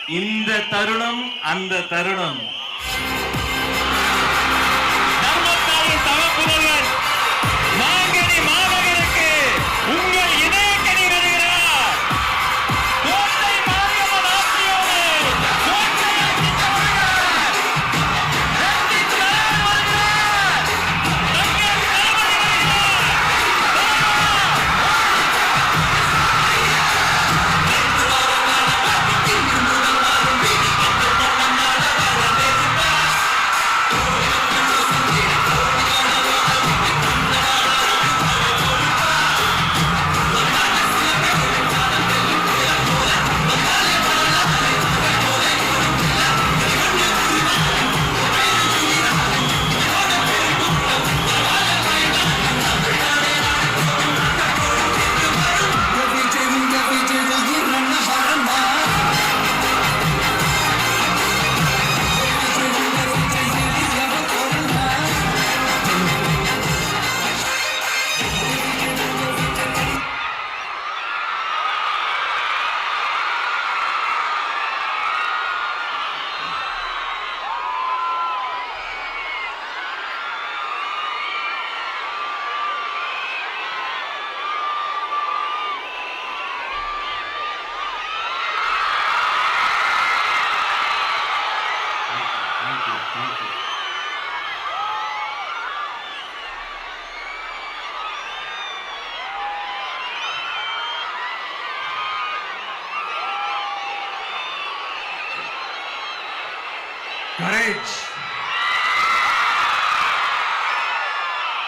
இந்த தருணம் அந்த தருணம். தர்மத்தாயின் தவப்புதல்வன் மாங்கனி மாநகருக்கு உங்கள் இதயக்கனி வருகிறார். கோட்டை மாரியம்மன் ஆட்சியோடு கோட்டையாக்கி வருகிறார். ரஞ்சித் நாராயண் வருகிறார். தங்கள் தளபதி வருகிறார்.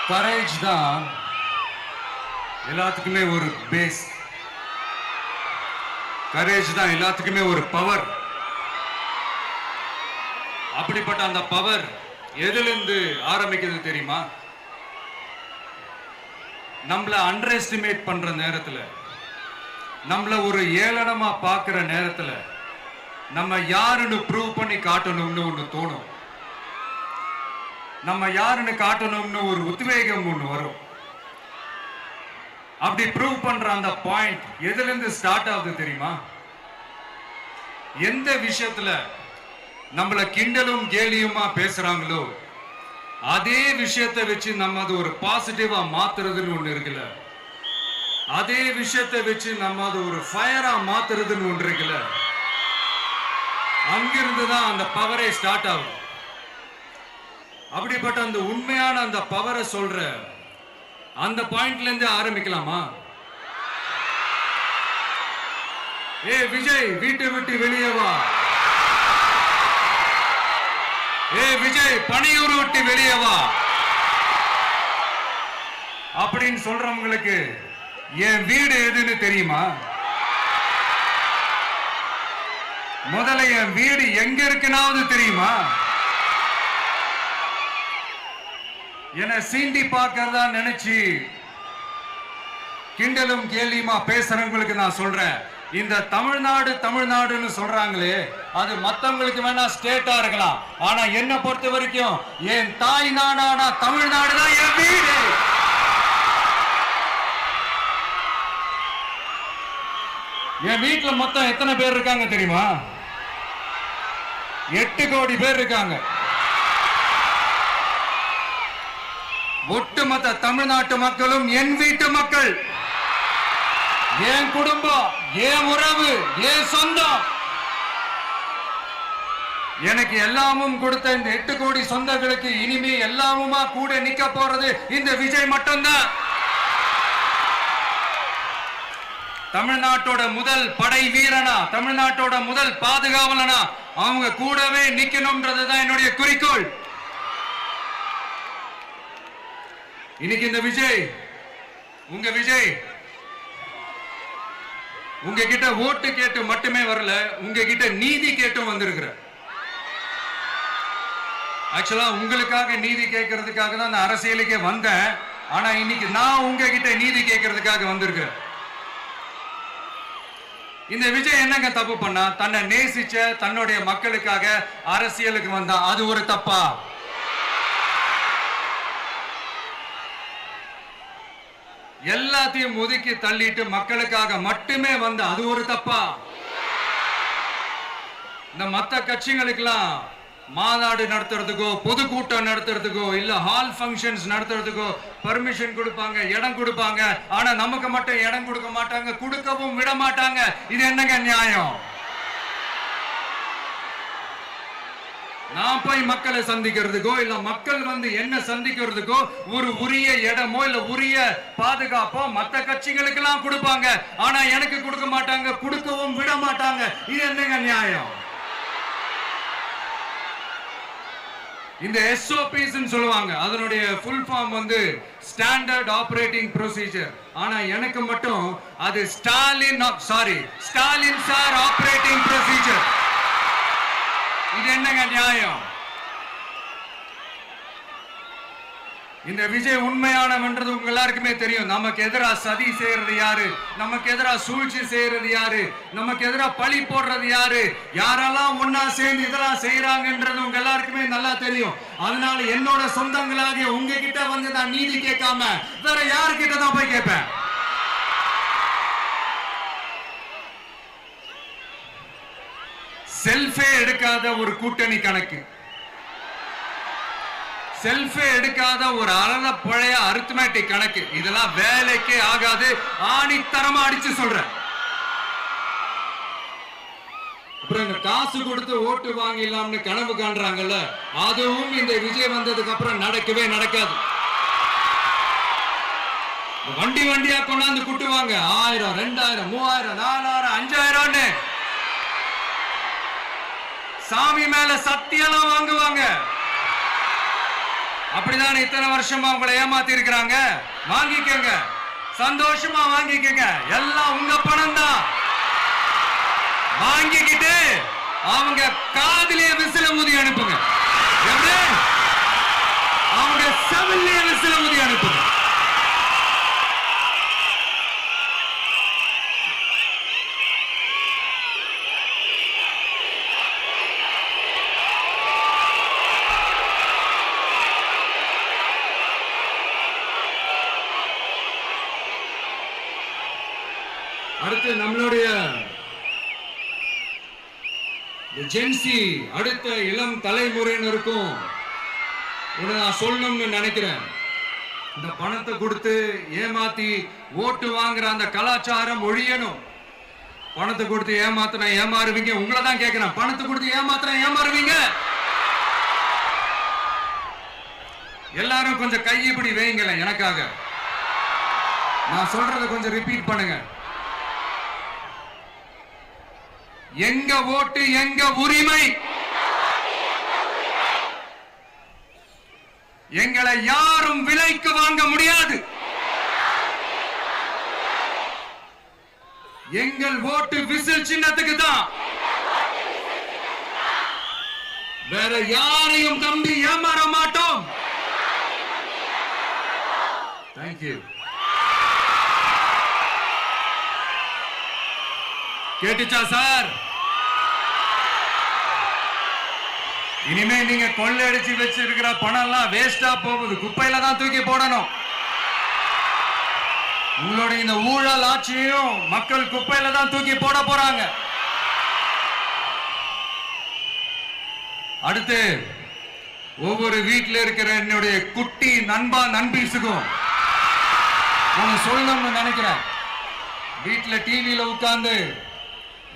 கரேஜ் தான் எல்லாத்துக்குமே ஒரு பேஸ். கரேஜ் தான் எல்லாத்துக்குமே ஒரு பவர். அப்படிப்பட்ட அந்த பவர் எதிலிருந்து ஆரம்பிக்கிறது தெரியுமா? நம்மள அண்டர் எஸ்டிமேட் பண்ற நேரத்துல, நம்மள ஒரு ஏளனமா பார்க்கிற நேரத்துல நம்ம யாருன்னு ப்ரூவ் பண்ணி காட்டணும்னு ஒண்ணு தோணும். நம்ம யாருன்னு காட்டணும்னு ஒரு உத்வேகம் ஒண்ணு வரும். அப்படி ப்ரூவ் பண்ற அந்த பாயிண்ட் எதுல இருந்து ஸ்டார்ட் ஆகுது தெரியுமா? எந்த விஷயத்துல நம்மள கிண்டலும் கேலியுமா பேசுறாங்களோ அதே விஷயத்தை வச்சு நம்ம அது ஒரு பாசிட்டிவா மாத்துறதுன்னு ஒண்ணு இருக்குல்ல, அதே விஷயத்தை வச்சு நம்ம அது ஒரு ஃபயரா மாத்துறதுன்னு ஒன்று இருக்குல்ல, அங்கிருந்து தான் அந்த பவரே ஸ்டார்ட் ஆகும். அப்படிப்பட்ட அந்த உண்மையான அந்த பவரை சொல்ற அந்த பாயிண்ட்ல இருந்து ஆரம்பிக்கலாமா? ஏ விஜய், வீட்டை விட்டு வெளியே வா. ஏ விஜய், பணியூர் விட்டு வெளியே வா அப்படின்னு சொல்றவங்களுக்கு என் வீடு எதுன்னு தெரியுமா? முதல்ல என் வீடு எங்க இருக்குனாவது தெரியுமா? என சீண்டி பார்க்கறதா நினைச்சு கிண்டலும் கேலியுமா பேசுறவங்களுக்கு நான் சொல்றேன், இந்த தமிழ்நாடு தமிழ்நாடுன்னு சொல்றாங்களே அது மத்தவங்களுக்கு வேணா ஸ்டேட்டா இருக்கலாம், ஆனா என்ன பொறுத்த வரைக்கும் என் தாய் நாடான தமிழ்நாடு தான் என் வீடு. என் வீட்டுல மொத்தம் எத்தனை பேர் இருக்காங்க தெரியுமா? 8 கோடி பேர் இருக்காங்க. ஒட்டுமொத்த தமிழ்நாட்டு மக்களும் என் வீட்டு மக்கள், என் குடும்பம், என் உறவு, என் சொந்தம். எனக்கு எல்லாமும் கொடுத்த இந்த 8 கோடி சொந்தங்களுக்கு இனிமே எல்லாமுமா கூட நிக்க போறது இந்த விஜய் மட்டும்தான். தமிழ்நாட்டோட முதல் படை வீரனா, தமிழ்நாட்டோட முதல் பாதுகாவலனா அவங்க கூடவே நிக்கணும்ன்றதுதான் என்னுடைய குறிக்கோள். இன்னைக்கு இந்த விஜய், உங்க விஜய் உங்ககிட்ட ஓட்டு கேட்டு மட்டுமே வரல, உங்ககிட்ட நீதி கேட்டும் வந்திருக்கிற. ஆக்சுவலா உங்களுக்காக நீதி கேட்கறதுக்காக தான் நான் அரசியலுக்கே வந்தேன். ஆனா இன்னைக்கு நான் உங்ககிட்ட நீதி கேட்கறதுக்காக வந்திருக்கிறேன். இந்த விஜய் என்னங்க தப்பு பண்ணா? தன்னை நேசிச்ச தன்னுடைய மக்களுக்காக அரசியலுக்கு வந்தா அது ஒரு தப்பா? எல்லாத்தையும் ஒதுக்கி தள்ளிட்டு மக்களுக்காக மட்டுமே வந்த அது ஒரு தப்பா? இந்த மத்த கட்சிகளுக்கெல்லாம் மாநாடு நடத்துறதுக்கோ பொதுக்கூட்டம் நடத்துறதுக்கோ இல்ல ஹால் ஃபங்க்ஷன்ஸ் நடத்துறதுக்கோ பர்மிஷன் கொடுப்பாங்க, இடம் கொடுப்பாங்க. ஆனா நமக்கு மட்டும் இடம் கொடுக்க மாட்டாங்க, கொடுக்கவும் விட மாட்டாங்க. இது என்னங்க நியாயம்? நான் போய் மக்களை சந்திக்கிறதுக்கோ இல்ல மக்கள் வந்து என்ன சந்திக்கிறதுக்கோ ஒரு உரிய இடமோ இல்ல உரிய பாதுகாப்போ மத்த கட்சிகளுக்கு எல்லாம் கொடுப்பாங்க. ஆனா எனக்கு கொடுக்க மாட்டாங்க, கொடுக்கவும் விட மாட்டாங்க. இது என்னங்க நியாயம்? இந்த SOPs சொல்லுவாங்க, அதனுடைய ஃபுல் ஃபார்ம் வந்து ஸ்டாண்டர்ட் ஆபரேட்டிங் ப்ரொசீஜர். ஆனா எனக்கு மட்டும் அது ஸ்டாலின் சார் ஆபரேட்டிங் ப்ரொசீஜர். இது என்னங்க நியாயம்? இந்த விஜய் உண்மையானவன்றது உங்க எல்லாருக்குமே தெரியும். நமக்கு எதிரா சதி செய்யறது யாரு, நமக்கு எதிரா சூழ்ச்சி செய்யறது யாரு, நமக்கு எதிரா பழி போடுறது யாரு, யாரெல்லாம் ஒன்னா சேர்ந்து இதெல்லாம் செய்யறாங்கன்றது உங்க எல்லாருக்குமே நல்லா தெரியும். அதனால என்னோட சொந்தங்களாகிய உங்ககிட்ட வந்து நான் நீதி கேட்காம வேற யாருக்கிட்ட தான் போய் கேட்பேன்? செல்ஃபே எடுக்காத ஒரு கூட்டணி கணக்கு, செல்ஃபே எடுக்காத ஒரு அறத பழைய அரித்மெட்டிக் கணக்கு, இதெல்லாம் வேலைக்கே ஆகாது. ஆணித்தரமா அடிச்சு சொல்றேன். அப்புறம் காசு கொடுத்து ஓட்டு வாங்கிடலாம்னு கனவு காண்றாங்கல்ல, அதுவும் இந்த விஜய் வந்ததுக்கு அப்புறம் நடக்கவே நடக்காது. வண்டி வண்டியா கொண்டாந்து குட்டுவாங்க. 1000, 2000, 3000, 4000, 5000 சாமி மேல சத்தியெல்லாம் வாங்குவாங்க. அப்படிதான் இத்தனை வருஷமா உங்களை ஏமாத்தி இருக்கிறாங்க. வாங்கிக்கங்க, சந்தோஷமா வாங்கிக்கங்க. எல்லாம் உங்க பணம் தான். வாங்கிக்கிட்டு அவங்க காதிலே விசில ஊதி அனுப்புங்க. எப்படி? அவங்க செவிலே விசில ஊதி அனுப்புங்க. அடுத்து நம்மளுடைய ஜென்சி அடுத்த இளம் தலைமுறையினருக்கும் நான் சொல்லணும்னு நினைக்கிறேன். இந்த பணத்தை கொடுத்து ஏமாத்தி ஓட்டு வாங்குற அந்த கலாச்சாரம் ஒழியணும். பணத்தை கொடுத்து ஏமாத்தினா ஏமாறுவீங்க. உங்களை தான் கேட்கிறேன், பணத்தை கொடுத்து ஏமாத்தினா ஏமாறுவீங்க? எல்லாரும் கொஞ்சம் கையப்படி வைங்களேன் எனக்காக. நான் சொல்றதை கொஞ்சம் ரிப்பீட் பண்ணுங்க. எங்க ஓட்டு எங்க உரிமை. எங்களை யாரும் விலைக்கு வாங்க முடியாது. எங்கள் ஓட்டு விசில் சின்னத்துக்கு தான். வேற யாரையும் நம்பி ஏமாற மாட்டோம். தேங்க்யூ. கேட்டுச்சா சார்? இனிமே நீங்க கொள்ளையடிச்சு வச்சிருக்கிற பணம் எல்லாம் வேஸ்டா போகுது, குப்பையில தான் தூக்கி போடணும். உங்களுடைய இந்த ஊழல் ஆட்சியும் மக்கள் குப்பையில தான் தூக்கி போட போறாங்க. அடுத்து ஒவ்வொரு வீட்டில் இருக்கிற என்னுடைய குட்டி நண்பா நண்பீஸுக்கும் நான் சொல்லணும்னு நினைக்கிறேன். வீட்டில் டிவியில உட்கார்ந்து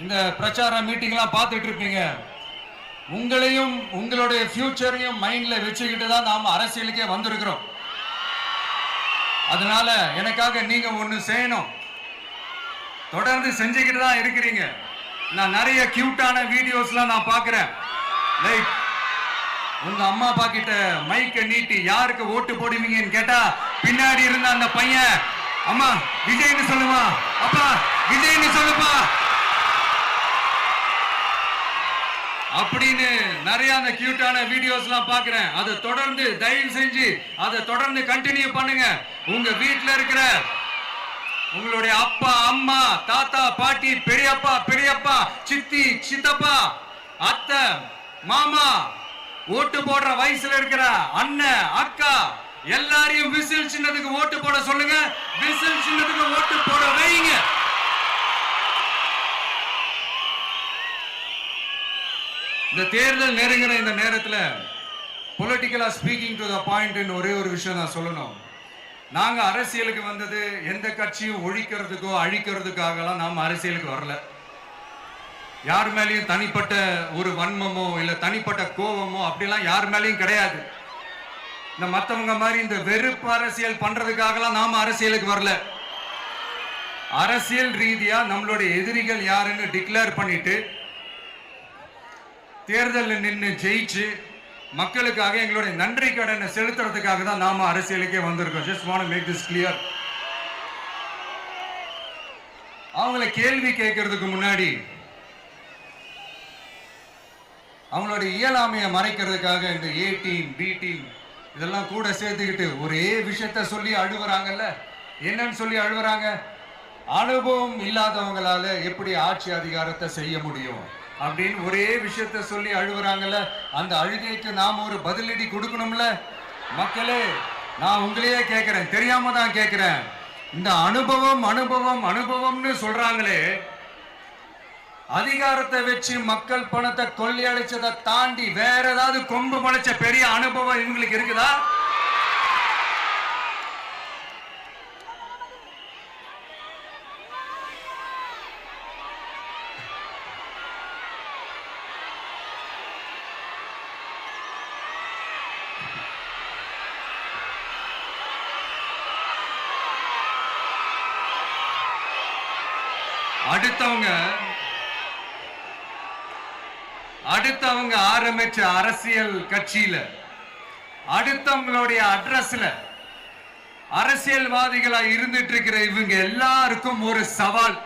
இந்த பிரச்சார மீட்டிங் எல்லாம் பார்த்துட்டு இருப்பீங்க. உங்களையும் உங்களுடைய ஃபியூச்சரையும் மைண்ட்ல வச்சுக்கிட்டு தான் நாம அரசியலுக்கே வந்திருக்கிறோம். அதனால எனக்காக நீங்க ஒண்ணு செய்யணும். தொடர்ந்து செஞ்சுக்கிட்டு தான் இருக்கிறீங்க. நான் நிறைய கியூட்டான வீடியோஸ்லாம் நான் பார்க்கிறேன். லைக் உங்க அம்மா அப்பா கிட்ட மைக்க நீட்டி யாருக்கு ஓட்டு போடுவீங்கன்னு கேட்டா பின்னாடி இருந்த அந்த பையன், அம்மா விஜய்னு சொல்லுமா, அப்பா விஜய்னு சொல்லுப்பா அப்படின்னு நிறைய அந்த கியூட்டான வீடியோஸ் எல்லாம் பாக்குறேன். அதை தொடர்ந்து தயவு செஞ்சு அதை தொடர்ந்து கண்டினியூ பண்ணுங்க. உங்க வீட்டுல இருக்கிற உங்களுடைய அப்பா அம்மா தாத்தா பாட்டி பெரியப்பா பெரியப்பா சித்தி சித்தப்பா அத்தை மாமா ஓட்டு போடுற வயசுல இருக்கிற அண்ணன் அக்கா எல்லாரையும் விசில் சின்னத்துக்கு ஓட்டு போட சொல்லுங்க. விசில் சின்னத்துக்கு ஓட்டு போட வைங்க. இந்த தேர்தல் நெருங்கிற இந்த நேரத்துல பொலிட்டிக்கலா ஸ்பீக்கிங் டு த பாயிண்ட் ஒரே ஒரு விஷயம் நான் சொல்லணும். நாங்க அரசியலுக்கு வந்தது எந்த கட்சியும் ஒழிக்கிறதுக்கோ அழிக்கிறதுக்காகலாம் நாம அரசியலுக்கு வரல. யார் மேலேயும் தனிப்பட்ட ஒரு வன்மமோ இல்ல தனிப்பட்ட கோபமோ அப்படிலாம் யார் மேலேயும் கிடையாது. இந்த மத்தவங்க மாதிரி இந்த வெறுப்பு அரசியல் பண்றதுக்காகலாம் நாம அரசியலுக்கு வரல. அரசியல் ரீதியா நம்மளுடைய எதிரிகள் யாருன்னு டிக்ளேர் பண்ணிட்டு தேர்தலில் நின்று ஜெயிச்சு மக்களுக்காக எங்களுடைய நன்றி கடனை செலுத்துறதுக்காக தான் நாம அரசியலுக்கே வந்திருக்கோம். Just want to make this clear. அவங்கள கேள்வி கேட்கறதுக்கு முன்னாடி அவங்களோட இயலாமையை மறைக்கிறதுக்காக இந்த ஏ டீம் பி டீம் இதெல்லாம் கூட சேர்த்துக்கிட்டு ஒரே விஷயத்த சொல்லி அழுவுறாங்கல்ல. என்னன்னு சொல்லி அழுவுறாங்க? அனுபவம் இல்லாதவங்களால எப்படி ஆட்சி அதிகாரத்தை செய்ய முடியும் அப்படின்னு ஒரே விஷயத்த சொல்லி அழுவுறாங்கல்ல. அந்த அழுகைக்கு நாம ஒரு பதிலடி கொடுக்கணும்ல. மக்களே, நான் உங்களையே கேட்கிறேன், தெரியாம தான் கேட்கிறேன். இந்த அனுபவம் அனுபவம் அனுபவம்னு சொல்றாங்களே, அதிகாரத்தை வச்சு மக்கள் பணத்தை கொள்ளையடிச்சதை தாண்டி வேற ஏதாவது கொம்பு முளைச்ச பெரிய அனுபவம் இவங்களுக்கு இருக்குதா? அடுத்தவங்க ஆரம்பிச்ச அரசியல் கட்சியில அடுத்தவங்களுடைய அட்ரஸ்ல அரசியல்வாதிகளா இருந்துட்டு இருக்கிற இவங்க எல்லாருக்கும் ஒரு சவால்.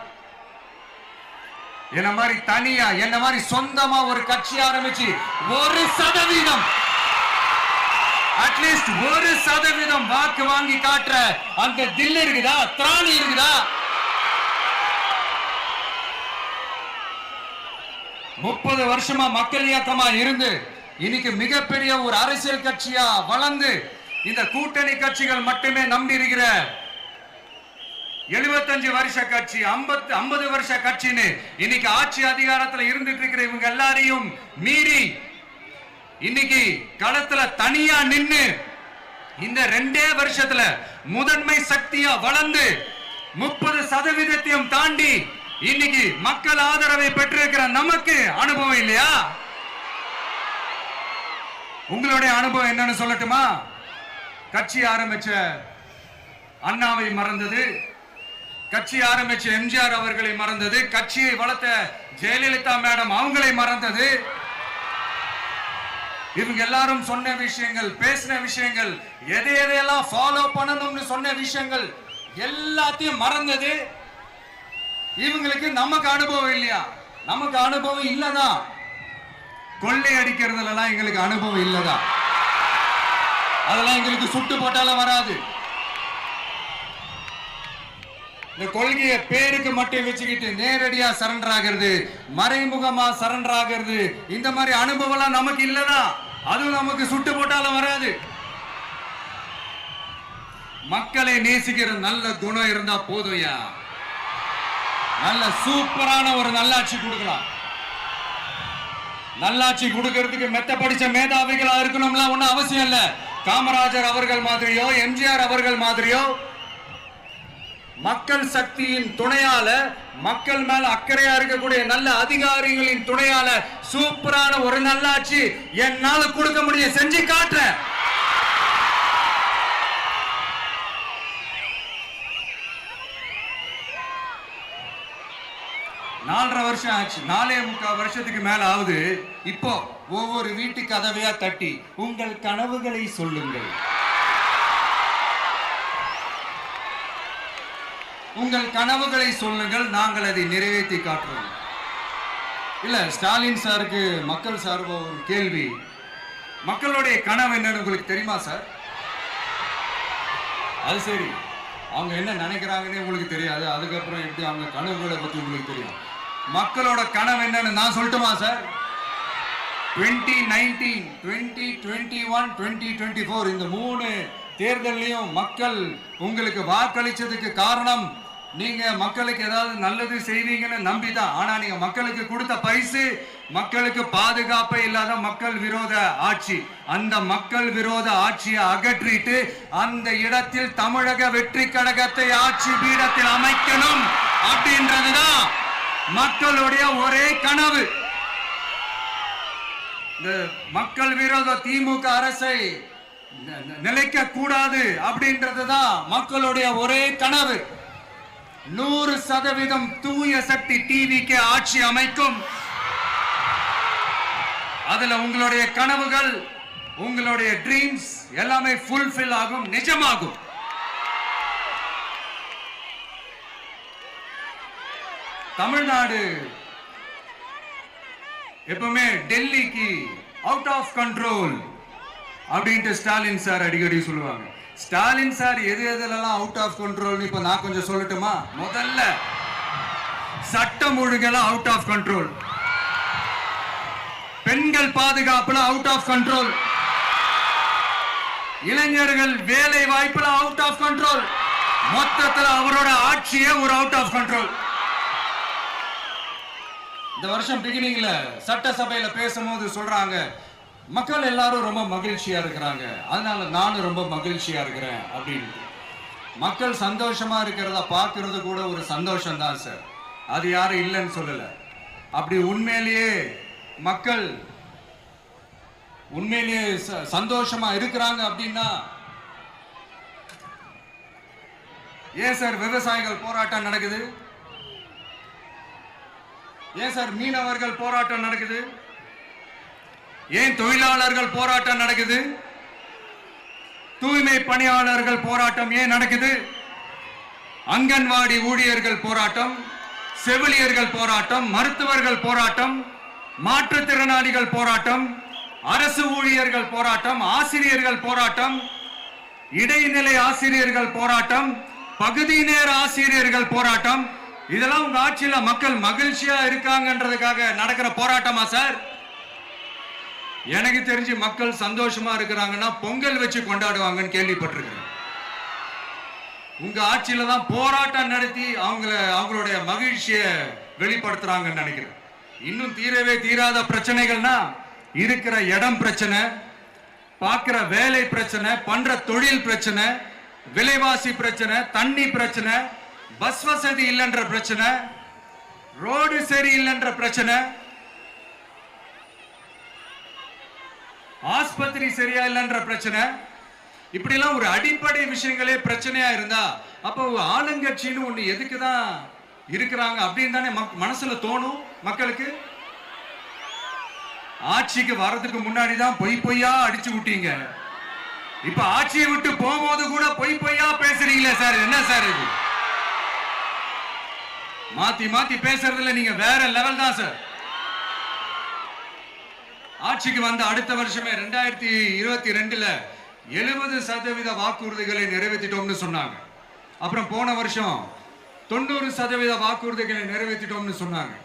என்ன மாதிரி தனியா என்ன மாதிரி சொந்தமா ஒரு கட்சி ஆரம்பிச்சு 1% அட்லீஸ்ட் 1% வாக்கு வாங்கி காட்டுற அந்த தில் இருக்குதா, திராணி இருக்குதா? 30 வருஷமா மக்கள் இயக்கமா இருந்து இன்னைக்கு மிகப்பெரிய ஒரு அரசியல் கட்சியா வளர்ந்து இந்த கூட்டணி கட்சிகள் மட்டுமே நம்பி இருக்கிற 75 வருஷ கட்சி 50 வருஷ கட்சின்னு இன்னைக்கு ஆட்சி அதிகாரத்துல இருந்துட்டு இருக்கிற இவங்க எல்லாரையும் மீறி இன்னைக்கு களத்துல தனியா நின்னு இந்த 2 வருஷத்துல முதன்மை சக்தியா வளர்ந்து 30% தாண்டி இன்னைக்கு மக்கள் ஆதரவை பெற்றிருக்கிற நமக்கு அனுபவம் இல்லையா? உங்களுடைய அனுபவம் என்னன்னு சொல்லட்டுமா? கட்சி ஆரம்பிச்ச அண்ணாவை மறந்தது, கட்சி ஆரம்பிச்ச எம்ஜிஆர் அவர்களை மறந்தது, கட்சியை வளர்த்த ஜெயலலிதா மேடம் அவங்களை மறந்தது. இவங்க எல்லாரும் சொன்ன விஷயங்கள், பேசின விஷயங்கள், எதையெல்லாம் ஃபாலோ பண்ணணும்னு சொன்ன விஷயங்கள் எல்லாத்தையும் மறந்தது. இவங்களுக்கு நமக்கு அனுபவம் இல்லையா? நமக்கு அனுபவம் இல்லதான். கொள்ளை அடிக்கிறதுலாம் எங்களுக்கு அனுபவம் இல்லதா? அதெல்லாம் எங்களுக்கு சுட்டு போட்டாலும் வராது. இந்த கொள்கையை பேருக்கு மட்டும் வச்சுக்கிட்டு நேரடியா சரண்டர் ஆகிறது, மறைமுகமா சரண்டர் ஆகிறது, இந்த மாதிரி அனுபவம் எல்லாம் நமக்கு இல்லதான். அதுவும் நமக்கு சுட்டு போட்டாலும் வராது. மக்களை நேசிக்கிற நல்ல குணம் இருந்தா போதும்யா. நல்ல சூப்பரான ஒரு நல்லாட்சி கொடுக்கலாம். நல்லாட்சி கொடுக்கிறதுக்கு மெத்த படிச்ச மேதாவிகளா இருக்கணும்லாம் ஒண்ணும் அவசியம் இல்ல. காமராஜர் அவர்கள் மாதிரியோ எம்ஜிஆர் அவர்கள் மாதிரியோ மக்கள் சக்தியின் துணையால, மக்கள் மேல அக்கறையா இருக்கக்கூடிய நல்ல அதிகாரிகளின் துணையால சூப்பரான ஒரு நல்லாட்சி என்னால கொடுக்க முடியும், செஞ்சு காட்டுறேன். 4.5 வருஷம் ஆச்சு, 4.25 வருஷத்துக்கு மேல ஆகுது. இப்போ ஒவ்வொரு வீட்டு கதவையா தட்டி உங்கள் கனவுகளை சொல்லுங்கள், உங்கள் கனவுகளை சொல்லுங்கள், நாங்கள் அதை நிறைவேற்றி காட்டுறோம். இல்ல, ஸ்டாலின் சாருக்கு மக்கள் சார்பா ஒரு கேள்வி. மக்களுடைய கனவு என்னன்னு உங்களுக்கு தெரியுமா சார்? அது சரி, அவங்க என்ன நினைக்கிறாங்கன்னு உங்களுக்கு தெரியாது, அதுக்கப்புறம் எப்படி அவங்க கனவுகளை பத்தி உங்களுக்கு தெரியும். மக்களோட கனவு என்னன்னு நான் சொல்லட்டுமா சார்? 2019, 2021, 2024 இந்த 3 தேர்தலையும் மக்கள் உங்களுக்கு வாக்களிச்சதுக்கு காரணம் நீங்க மக்களுக்கு ஏதாவது நல்லது செய்வீங்கன்னு நம்பிதான். ஆனா நீங்க மக்களுக்கு கொடுத்த பரிசு மக்களுக்கு பாதுகாப்பே இல்லாத மக்கள் விரோத ஆட்சி. அந்த மக்கள் விரோத ஆட்சியை அகற்றிட்டு அந்த இடத்தில் தமிழக வெற்றி கழகத்தை ஆட்சி பீடத்தில் அமைக்கணும் அப்படின்றதுதான் மக்களுடைய ஒரே கனவு. இந்த மக்கள் விரோத திமுக அரசை நிலைக்க கூடாது அப்படின்றதுதான் மக்களுடைய ஒரே கனவு. 100% தூய சக்தி டிவிக்கு ஆட்சி அமைக்கும். அதுல உங்களுடைய கனவுகள், உங்களுடைய ட்ரீம்ஸ் எல்லாமே ஃபுல்ஃபில் ஆகும், நிஜமாகும். தமிழ்நாடு எப்பவுமே டெல்லிக்கு அவுட் ஆஃப் கண்ட்ரோல் அப்படின்ட்டு ஸ்டாலின் சார் அடிக்கடி சொல்லுவாங்க. ஸ்டாலின் சார் எது எதுலலாம் அவுட் ஆஃப் கண்ட்ரோல் இப்ப நான் கொஞ்சம் சொல்லட்டுமா? முதல்ல சட்டம் ஒழுங்கெல்லாம் அவுட் ஆஃப் கண்ட்ரோல், பெண்கள் பாதுகாப்புல அவுட் ஆஃப் கண்ட்ரோல், இளைஞர்கள் வேலை வாய்ப்புல அவுட் ஆஃப் கண்ட்ரோல், மொத்தத்தில் அவரோட ஆட்சியே ஒரு அவுட் ஆஃப் கண்ட்ரோல். இந்த வருஷம் பிகினிங்ல சட்டசபையில பேசும்போது சொல்றாங்க, மக்கள் எல்லாரும் ரொம்ப மகிழ்ச்சியா இருக்கிறாங்க, அதனால நானும் ரொம்ப மகிழ்ச்சியா இருக்கிறேன் அப்படின்னு. மக்கள் சந்தோஷமா இருக்கிறத பார்க்கறது கூட ஒரு சந்தோஷம் தான் சார், அது யாரும் இல்லைன்னு சொல்லல. அப்படி உண்மையிலேயே மக்கள் உண்மையிலேயே சந்தோஷமா இருக்கிறாங்க அப்படின்னா ஏன் சார் விவசாயிகள் போராட்டம் நடக்குது? ஏன் சார் மீனவர்கள் போராட்டம் நடக்குது? ஏன் தொழிலாளர்கள் போராட்டம் நடக்குது? தூய்மை பணியாளர்கள் போராட்டம் ஏன் நடக்குது? அங்கன்வாடி ஊழியர்கள் போராட்டம், செவிலியர்கள் போராட்டம், மருத்துவர்கள் போராட்டம், மாற்றுத்திறனாளிகள் போராட்டம், அரசு ஊழியர்கள் போராட்டம், ஆசிரியர்கள் போராட்டம், இடைநிலை ஆசிரியர்கள் போராட்டம், பகுதி நேர ஆசிரியர்கள் போராட்டம். இதெல்லாம் உங்க ஆட்சியில மக்கள் மகிழ்ச்சியா இருக்காங்கன்றதுக்காக நடக்கிற போராட்டமா சார்? எனக்கு தெரிஞ்சு மக்கள் சந்தோஷமா இருக்கிறாங்கன்னா பொங்கல் வச்சு கொண்டாடுவாங்கன்னு கேள்விப்பட்டிருக்கிறேன். உங்க ஆட்சியில தான் போராட்டம் நடத்தி அவங்களுடைய மகிழ்ச்சியை வெளிப்படுத்துறாங்கன்னு நினைக்கிறேன். இன்னும் தீரவே தீராத பிரச்சனைகள்னா இருக்கிற இடம் பிரச்சனை, பார்க்கிற வேலை பிரச்சனை, பண்ற தொழில் பிரச்சனை, விலைவாசி பிரச்சனை, தண்ணி பிரச்சனை, பஸ் வசதி இல்லைன்ற பிரச்சனை, ரோடு சரி இல்லைன்ற பிரச்சனை, ஆஸ்பத்திரி சரியா இல்லைன்ற பிரச்சனை. இப்படி எல்லாம் ஒரு அடிப்படை விஷயங்களே பிரச்சனையா இருந்தா அப்போ ஆளுங்கட்சின்னு ஒண்ணு எதுக்குதான் இருக்கிறாங்க அப்படின்னு தானே மனசுல தோணும் மக்களுக்கு. ஆட்சிக்கு வர்றதுக்கு முன்னாடி தான் பொய் பொய்யா அடிச்சு விட்டீங்க, இப்ப ஆட்சியை விட்டு போகும்போது கூட பொய் பொய்யா பேசுறீங்களே சார், என்ன சார் இது? மாத்தி மாத்தி பேசுறதுல நீங்க வேற லெவல் தான் சார். ஆட்சிக்கு வந்த அடுத்த வருஷமே 2022ல 70% வாக்குறுதிகளை நிறைவேற்றிட்டோம்னு சொன்னாங்க. அப்புறம் போன வருஷம் 90% வாக்குறுதிகளை நிறைவேற்றிட்டோம்னு சொன்னாங்க.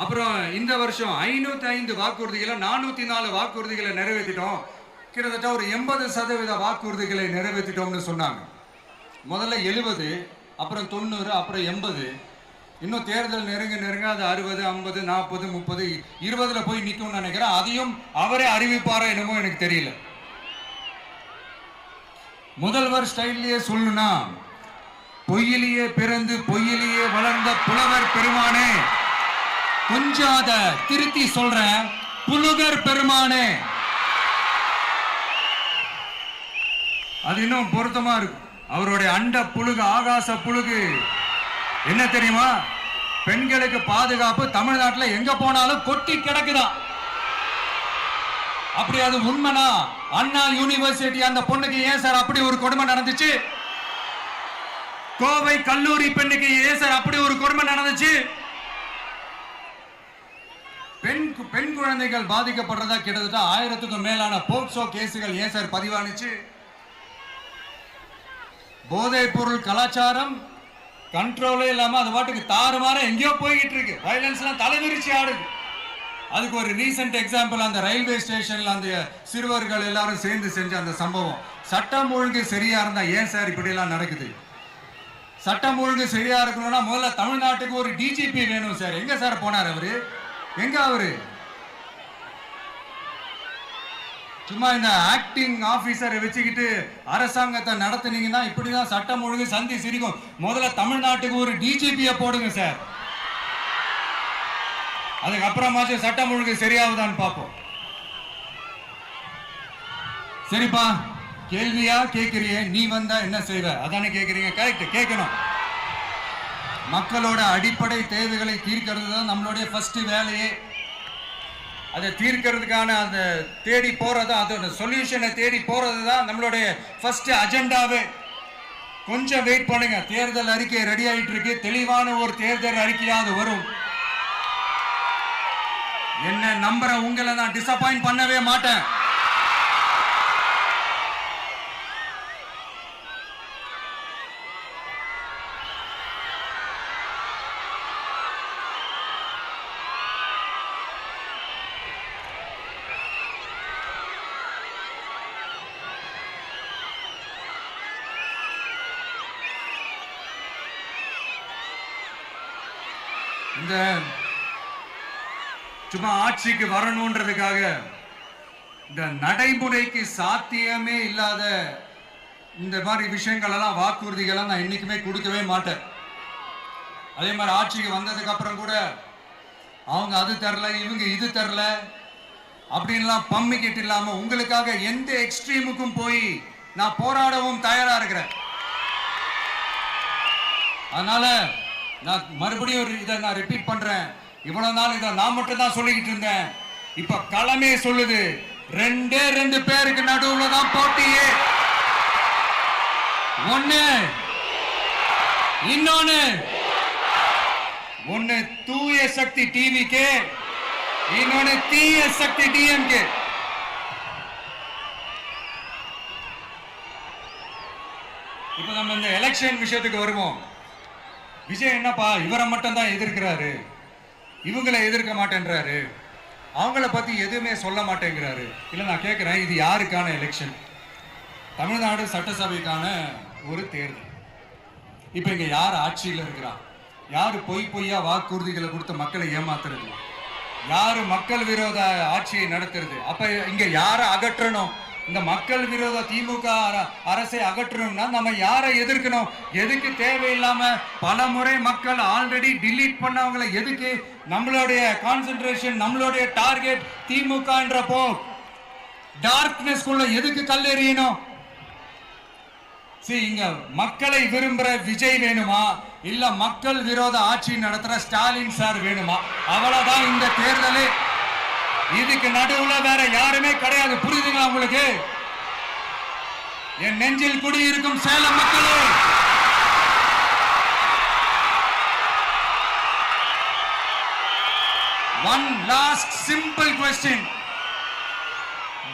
அப்புறம் இந்த வருஷம் 505 வாக்குறுதிகளை 404 வாக்குறுதிகளை நிறைவேற்றிட்டோம், கிட்டத்தட்ட ஒரு 80% வாக்குறுதிகளை நிறைவேற்றிட்டோம்னு சொன்னாங்க. முதல்ல 70, அப்புறம் 90, அப்புறம் 80. இன்னும் தேர்தல் நெருங்க நெருங்க அது 60, 50, 40, 30, 20ல போய் நிற்கும்னு நினைக்கிறேன். அதையும் அவரே அறிவிப்பாரோ என்னமோ எனக்கு தெரியல. முதல்வர் ஸ்டைல்லையே சொல்லணும்னா, பொய்யிலேயே பிறந்து பொய்யிலேயே வளர்ந்த புலவர் பெருமானே, கொஞ்சம் அத திருத்தி சொல்றேன், புலுகர் பெருமானே, அது இன்னும் பொருத்தமா இருக்கும். அவருடைய அண்ட புழுகு, ஆகாச புழுகு என்ன தெரியுமா? பெண்களுக்கு பாதுகாப்பு தமிழ்நாட்டில் எங்க போனாலும் கொட்டி கிடக்குதான். அப்படி அது உண்மைனா அண்ணா யூனிவர்சிட்டி அந்த பொண்ணுக்கு ஏன் சார் அப்படி ஒரு கொடுமை நடந்துச்சு? கோவை கல்லூரி பெண்ணுக்கு ஏன் சார் அப்படி ஒரு கொடுமை நடந்துச்சு? பெண் குழந்தைகள் பாதிக்கப்படுறதா கிட்டத்தட்ட 1000க்கும் மேலான போக்சோ கேசுகள் ஏன் சார் பதிவானுச்சு? போதைப் பொருள் கலாச்சாரம் கண்ட்ரோலே இல்லாம அது பாட்டுக்கு தாறுமாற எங்கேயோ போய்கிட்டு இருக்கு. வயலன்ஸ்லாம் தலைவிரிச்சு ஆடுது. அதுக்கு ஒரு ரீசெண்ட் எக்ஸாம்பிள், அந்த ரயில்வே ஸ்டேஷன்ல அந்த சிறுவர்கள் எல்லாரும் சேர்ந்து செஞ்ச அந்த சம்பவம். சட்டம் ஒழுங்கு சரியா இருந்தா ஏன் சார் இப்படி எல்லாம் நடக்குது? சட்டம் ஒழுங்கு சரியா இருக்கணும்னா முதல்ல தமிழ்நாட்டுக்கு ஒரு டிஜிபி வேணும் சார். எங்க சார் போனார் அவரு? எங்க அவரு? சும்மா இந்த ஆக்டிங் ஆபீசரை வச்சுக்கிட்டு அரசாங்கத்தை நடத்துனீங்கன்னா இப்படிதான் சட்டம் ஒழுங்கு சந்தி சிரிக்கும். முதல்ல தமிழ்நாட்டுக்கு ஒரு டிஜிபியை போடுங்க சார். அதுக்கப்புறமாச்சும் சட்டம் ஒழுங்கு சரியாகுதான்னு பார்ப்போம். சரிப்பா, கேள்வியா கேட்கிறிய, நீ வந்தா என்ன செய்வ அதானே கேட்கறீங்க. கரெக்ட், கேட்கணும். மக்களோட அடிப்படை தேவைகளை தீர்க்கிறது தான் நம்மளுடைய ஃபர்ஸ்ட் வேலையே. அதை தீர்க்கிறதுக்கான அந்த தேடி போறது, அதோட சொல்யூஷனை தேடி போறது தான் நம்மளுடைய ஃபர்ஸ்ட் அஜெண்டாவே. கொஞ்சம் வெயிட் பண்ணுங்க, தேர்தல் அறிக்கை ரெடி ஆயிட்டு இருக்கு. தெளிவான ஒரு தேர்தல் அறிக்கையாவது வரும். என்ன நம்புற உங்களை நான் டிசப்பாயிண்ட் பண்ணவே மாட்டேன். இந்த சும்மா ஆட்சிக்கு வரணும்ன்றதுக்காக இந்த நடைமுறைக்கு சாத்தியமே இல்லாத இந்த மாதிரி விஷயங்கள் எல்லாம், வாக்குறுதிகள் நான் என்னைக்குமே கொடுக்கவே மாட்டேன். அதே மாதிரி ஆட்சிக்கு வந்ததுக்கு அப்புறம் கூட அவங்க அது தரல, இவங்க இது தரல அப்படின்லாம் பம்மிக்கிட்டு இல்லாம உங்களுக்காக எந்த எக்ஸ்ட்ரீமுக்கும் போய் நான் போராடவும் தயாரா இருக்கிறேன். அதனால நான் மறுபடியும் இதை நான் ரிப்பீட் பண்றேன். இவ்வளவு நாள் இதை நான் மட்டும் தான் சொல்லிக்கிட்டு இருந்தேன். இப்ப களமே சொல்லுது, ரெண்டு பேருக்கு நடுவுல தான் போட்டியே. ஒன்னு தூய சக்தி டிவிக்கு, இன்னொன்னு தீய சக்தி டிஎம்கே. இப்ப நம்ம இந்த எலெக்ஷன் விஷயத்துக்கு வருவோம். விஜய் என்னப்பா இவரை மட்டும் தான் எதிர்க்கிறாரு, இவங்களை எதிர்க்க மாட்டேன்றாரு, அவங்கள பத்தி எதுவுமே சொல்ல மாட்டேங்கிறாரு. இல்ல நான் கேட்கிறேன், இது யாருக்கான எலெக்ஷன்? தமிழ்நாடு சட்டசபைக்கான ஒரு தேர்தல். இப்ப இங்க யார் ஆட்சியில் இருக்கிறா? யாரு பொய்யா வாக்குறுதிகளை கொடுத்த மக்களை ஏமாத்துறது? யாரு மக்கள் விரோத ஆட்சியை நடத்துறது? அப்ப இங்க யாரை அகற்றணும்? இந்த மக்கள் விரோத திமுக அரசை அகற்றணும்னா நம்ம யாரை எதிர்க்கணும்? எதுக்கு தேவையில்லாம பல முறை மக்கள் ஆல்ரெடி டிலீட் பண்ணவங்களை எதுக்கு? நம்மளுடைய கான்சென்ட்ரேஷன், நம்மளுடைய டார்கெட் திமுகன்றப்போ டார்க்னஸ் குள்ள எதுக்கு கல்லெறியணும்? இங்க மக்களை விரும்புற விஜய் வேணுமா, இல்ல மக்கள் விரோத ஆட்சி நடத்துற ஸ்டாலின் சார் வேணுமா? அவ்வளவுதான் இந்த தேர்தலே. இதுக்கு நடுவுல வேற யாருமே கிடையாது. புரியுதுங்களா உங்களுக்கு? என் நெஞ்சில் குடியிருக்கும் சேலம் மக்களே, one last simple question.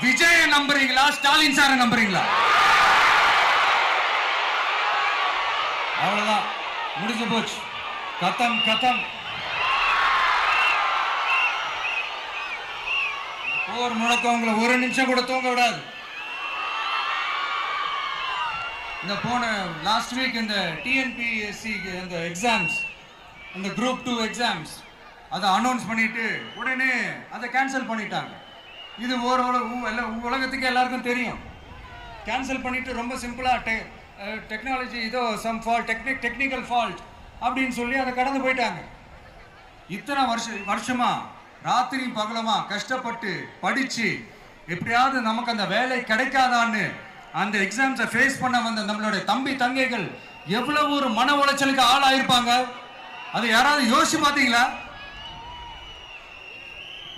Vijaya நம்புறீங்களா, ஸ்டாலின் சார நம்புறீங்களா? அவ்வளவுதான், முடிஞ்சு போச்சு. கதம். போர் முழக்கம் உங்களை ஒரு நிமிஷம் கூட தூங்க விடாது. இந்த போன லாஸ்ட் வீக் இந்த டிஎன்பிஎஸ்சி இந்த எக்ஸாம்ஸ், இந்த குரூப் 2 எக்ஸாம்ஸ் அதை அனௌன்ஸ் பண்ணிட்டு உடனே அதை கேன்சல் பண்ணிட்டாங்க. இது உலகத்துக்கு எல்லாருக்கும் தெரியும். கேன்சல் பண்ணிட்டு ரொம்ப சிம்பிளா டெக்னாலஜி இதோ சம் ஃபால்ட், டெக்னிக்கல் ஃபால்ட் அப்படின்னு சொல்லி அதை கடந்து போயிட்டாங்க. இத்தனை வருஷமா ராத்திரி பகலமா கஷ்டப்பட்டு படிச்சு எப்படியாவது நமக்கு அந்த வேலை கிடைக்காதான்னு அந்த எக்ஸாம்ஸை ஃபேஸ் பண்ண வந்த நம்மளுடைய தம்பி தங்கைகள் எவ்வளவு ஒரு மன உளைச்சலுக்கு ஆளாயிருப்பாங்க. அதை யாராவது யோசிச்சு பார்த்தீங்களா?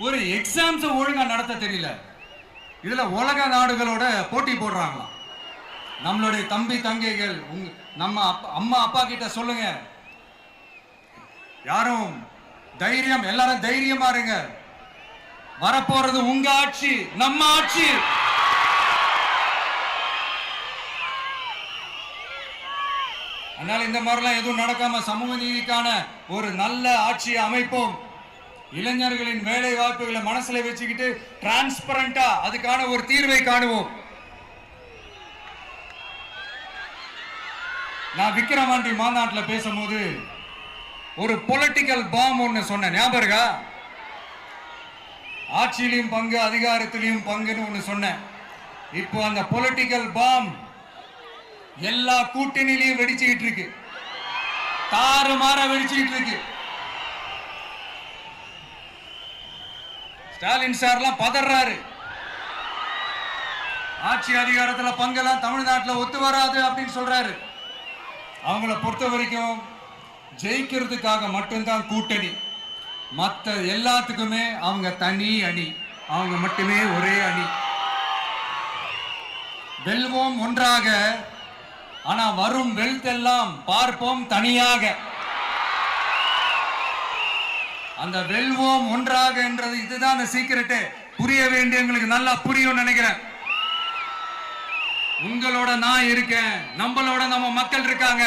ஒரு எக்ஸாம்ஸை ஒழுங்கா நடத்த தெரியல, இதுல உலக நாடுகளோட போட்டி போடுறாங்களாம். நம்மளுடைய தம்பி தங்கைகள் நம்ம அம்மா அப்பா கிட்ட சொல்லுங்க, யாரும் தைரியம், எல்லாரும் தைரியமா இருங்க. வரப்போறது உங்க ஆட்சி, நம்ம ஆட்சி. அதனால இந்த மாதிரிலாம் எதுவும் நடக்காம சமூக நீதிக்கான ஒரு நல்ல ஆட்சியை அமைப்போம். இளைஞர்களின் வேலை வாய்ப்புகளை மனசுல வச்சுக்கிட்டு டிரான்ஸ்பரண்டா அதுக்கான ஒரு தீர்வை காணுவோம். நான் விக்கிரவாண்டி மாநாட்டில் பேசும்போது ஒரு பொலிட்டிக்கல் பாம் ஒன்று சொன்னேன், ஞாபகம் இருக்கா? ஆட்சியிலையும் பங்கு அதிகாரத்திலையும் பங்குன்னு ஒன்று சொன்னேன். இப்போ அந்த பொலிட்டிக்கல் பாம் எல்லா கூட்டணியிலையும் வெடிச்சுக்கிட்டு இருக்கு, தாறுமாற வெடிச்சுக்கிட்டு இருக்கு. ஸ்டாலின் சார்லாம் பதறாரு, ஆட்சி அதிகாரத்தில் பங்கெல்லாம் தமிழ்நாட்டில் ஒத்து வராது அப்படின்னு சொல்றாரு. அவங்கள பொறுத்த வரைக்கும் ஜெயிக்கிறதுக்காக மட்டும்தான் கூட்டணி, மற்ற எல்லாத்துக்குமே அவங்க தனி அணி, அவங்க மட்டுமே ஒரே அணி. வெல்வோம் ஒன்றாக, ஆனா வரும் வெல்த் எல்லாம் பார்ப்போம் தனியாக. அந்த வெல்வோம் ஒன்றாக என்றது இதுதான் சீக்கிரட்டு. புரிய வேண்டியவங்களுக்கு நல்லா புரியும் நினைக்கிறேன். உங்களோட நான் இருக்கேன், நம்மளோட நம்ம மக்கள் இருக்காங்க.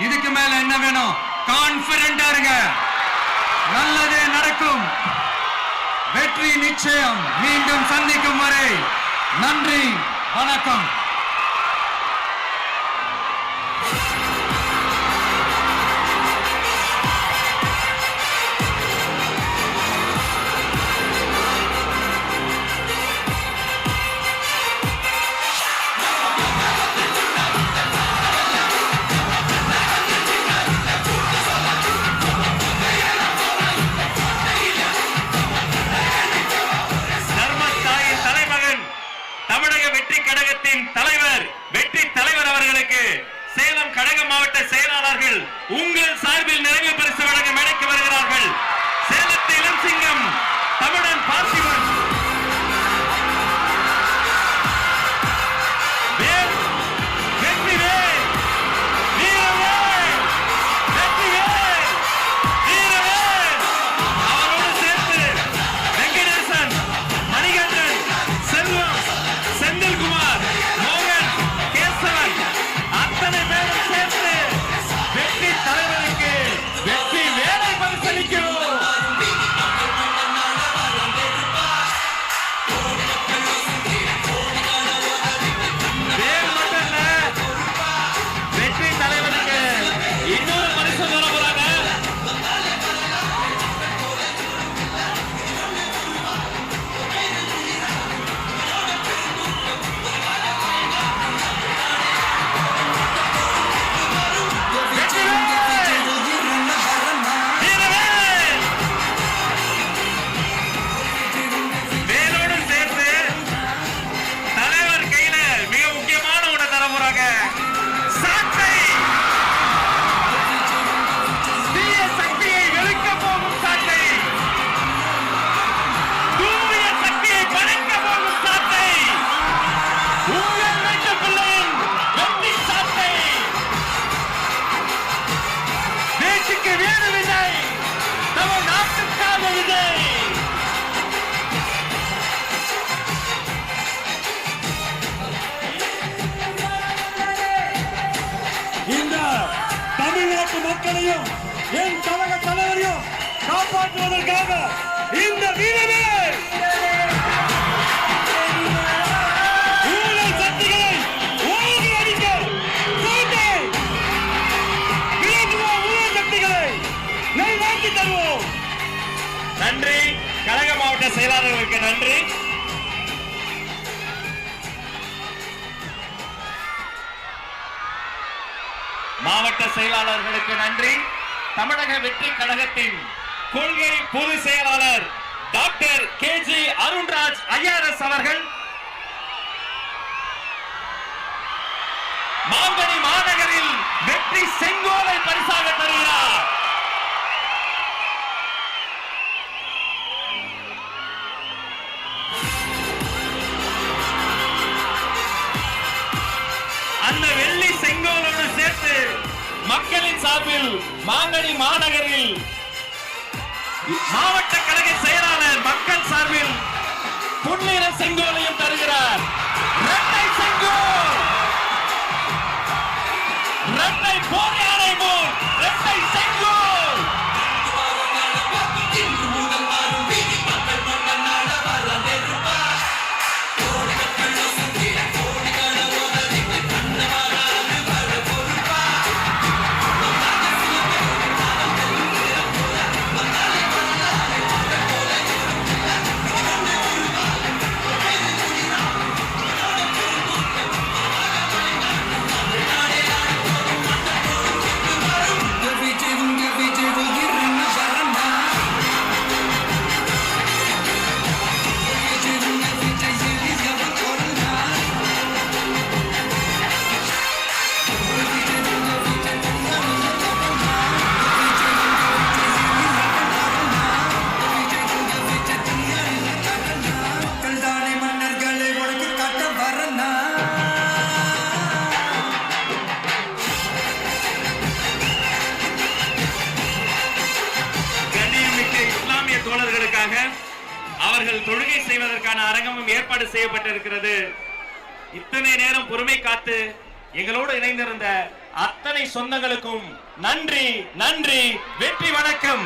இதுக்கு மேல என்ன வேணும்? கான்பிடென்டா இருங்க, நல்லதே நடக்கும், வெற்றி நிச்சயம். மீண்டும் சந்திக்கும் வரை நன்றி, வணக்கம். தலைவர் வெற்றி தலைவர் அவர்களுக்கு சேலம் கடக மாவட்ட செயலாளர்கள் உங்கள் சார்பில் நிறைவு பரிசு வழங்க மேடைக்கு வருகிறார்கள். சேலத்து இளம் சிங்கம் தமிழன் பார்த்திபன், வெற்றி வேல், வீரவேல், வெற்றி வேல், வீரவேல், அவரோடு சேர்த்து வெங்கடேசன், மணிகண்டன், செல்வம், செந்தில்குமார், அத்தனை பேரும் சேர்த்து வெற்றி தலைவருக்கு வெற்றி வேலை பரிசளிக்கிறோம். வெற்றி தலைவருக்கு இன்னொரு பரிசு தர போறாங்க. தமிழ்நாட்டு மக்களையும் என் கழக தலைவரையும் காப்பாற்றுவதற்காக இந்த வீரவேல் ஊழல் சக்திகளை ஓங்கி அடிக்க ஊழல் சக்திகளை நல்வாக்கி தருவோம். நன்றி கழக மாவட்ட செயலாளர்களுக்கு நன்றி. மாவட்ட செயலாளர்களுக்கு நன்றி. தமிழக வெற்றி கழகத்தின் கொள்கை பொதுச் செயலாளர் டாக்டர் KG அருண்ராஜ் ஐஆர்எஸ் அவர்கள் மாங்கனி மாநகரில் வெற்றி செங்கோலை பரிசாக தருகிறார். அந்த வெள்ளி செங்கோலோடு சேர்த்து மக்களின் சார்பில் மாங்கனி மாநகரில் மாவட்ட கழக செயலாளர் மக்கள் சார்பில் பொன்னிற செங்கோலையும் தருகிறார். இரட்டை செங்கோல், இரட்டை போர் யானை போல் இரட்டை செங்கோல். அவர்கள் தொழுகை செய்வதற்கான அரங்கமும் ஏற்பாடு செய்யப்பட்டிருக்கிறது. இத்தனை நேரம் பொறுமை காத்து எங்களோடு இணைந்திருந்த அத்தனை சொந்தங்களுக்கும் நன்றி, நன்றி, வெற்றி, வணக்கம்.